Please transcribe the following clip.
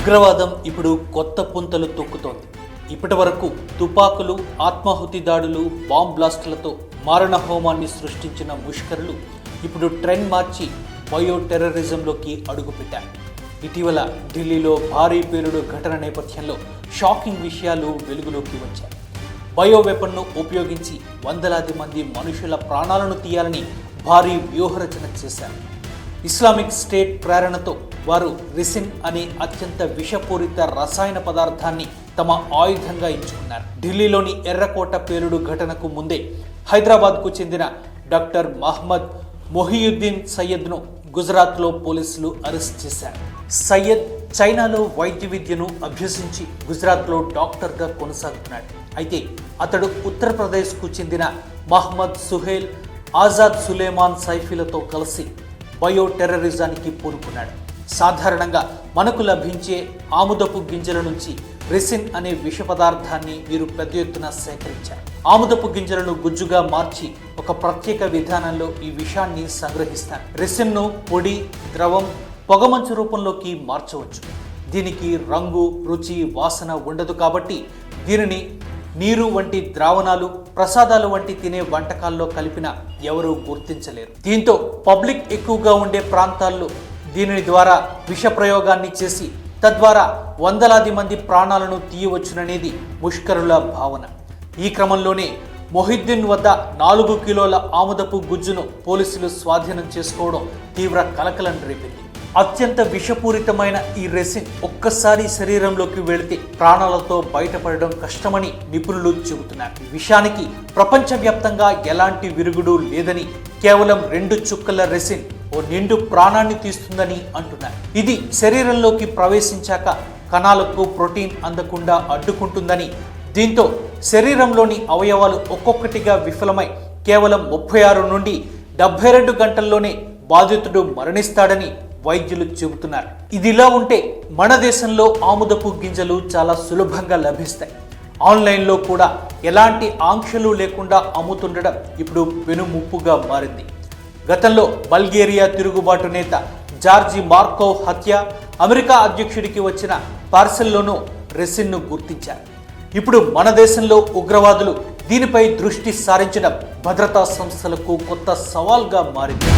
ఉగ్రవాదం ఇప్పుడు కొత్త పుంతలు తొక్కుతోంది. ఇప్పటి వరకు తుపాకులు, ఆత్మాహుతి దాడులు, బాంబ్ బ్లాస్టులతో మారణ హోమాన్ని సృష్టించిన ముష్కరులు ఇప్పుడు ట్రెండ్ మార్చి బయో టెర్రరిజంలోకి అడుగుపెట్టారు. ఇటీవల ఢిల్లీలో భారీ పేలుడు ఘటన నేపథ్యంలో షాకింగ్ విషయాలు వెలుగులోకి వచ్చాయి. బయో వెపన్ను ఉపయోగించి వందలాది మంది మనుషుల ప్రాణాలను తీయాలని భారీ వ్యూహరచన చేశారు. ఇస్లామిక్ స్టేట్ ప్రేరణతో వారు రిసిన్ అనే అత్యంత విషపూరిత రసాయన పదార్థాన్ని తమ ఆయుధంగా ఎంచుకున్నారు. ఢిల్లీలోని ఎర్రకోట పేలుడు ఘటనకు ముందే హైదరాబాద్కు చెందిన డాక్టర్ మహమ్మద్ మొహియుద్దీన్ సయ్యద్ను గుజరాత్లో పోలీసులు అరెస్ట్ చేశారు. సయ్యద్ చైనాలో వైద్య విద్యను అభ్యసించి గుజరాత్లో డాక్టర్గా కొనసాగుతున్నాడు. అయితే అతడు ఉత్తరప్రదేశ్కు చెందిన మహమ్మద్ సుహేల్ ఆజాద్ సులేమాన్ సైఫీలతో కలిసి బయో టెర్రరిజానికి పూనుకున్నాడు. సాధారణంగా మనకు లభించే ఆముదపు గింజల నుంచి రెసిన్ అనే విష పదార్థాన్ని వీరు పెద్ద ఎత్తున సేకరించారు. ఆముదపు గింజలను గుజ్జుగా మార్చి ఒక ప్రత్యేక విధానంలో ఈ విషాన్ని సంగ్రహిస్తారు. రెసిన్ను పొడి, ద్రవం, పొగమంచు రూపంలోకి మార్చవచ్చు. దీనికి రంగు, రుచి, వాసన ఉండదు కాబట్టి దీనిని నీరు వంటి ద్రావణాలు, ప్రసాదాలు వంటి తినే వంటకాల్లో కలిపిన ఎవరూ గుర్తించలేరు. దీంతో పబ్లిక్ ఎక్కువగా ఉండే ప్రాంతాల్లో దీని ద్వారా విష ప్రయోగాన్ని చేసి తద్వారా వందలాది మంది ప్రాణాలను తీయవచ్చుననేది ముష్కరుల భావన. ఈ క్రమంలోనే మొహిద్దీన్ వద్ద 4 కిలోల ఆముదపు గుజ్జును పోలీసులు స్వాధీనం చేసుకోవడం తీవ్ర కలకలం రేపింది. అత్యంత విషపూరితమైన ఈ రెసిన్ ఒక్కసారి శరీరంలోకి వెళితే ప్రాణాలతో బయటపడడం కష్టమని నిపుణులు చెబుతున్నారు. ఈ విషయానికి ప్రపంచవ్యాప్తంగా ఎలాంటి విరుగుడు లేదని, కేవలం 2 చుక్కల రెసిన్ ఓ నిండు ప్రాణాన్ని తీస్తుందని అంటున్నారు. ఇది శరీరంలోకి ప్రవేశించాక కణాలకు ప్రోటీన్ అందకుండా అడ్డుకుంటుందని, దీంతో శరీరంలోని అవయవాలు ఒక్కొక్కటిగా విఫలమై కేవలం 36 నుండి 72 గంటల్లోనే బాధితుడు మరణిస్తాడని వైద్యులు చెబుతున్నారు. ఇదిలా ఉంటే మన దేశంలో ఆముదపు గింజలు చాలా సులభంగా లభిస్తాయి. ఆన్లైన్లో కూడా ఎలాంటి ఆంక్షలు లేకుండా అమ్ముతుండడం ఇప్పుడు వెనుముప్పుగా మారింది. గతంలో బల్గేరియా తిరుగుబాటు నేత జార్జి మార్కోవ్ హత్య, అమెరికా అధ్యక్షుడికి వచ్చిన పార్సెల్లోనూ రెసిన్ను గుర్తించారు. ఇప్పుడు మన దేశంలో ఉగ్రవాదులు దీనిపై దృష్టి సారించడం భద్రతా సంస్థలకు కొత్త సవాల్గా మారింది.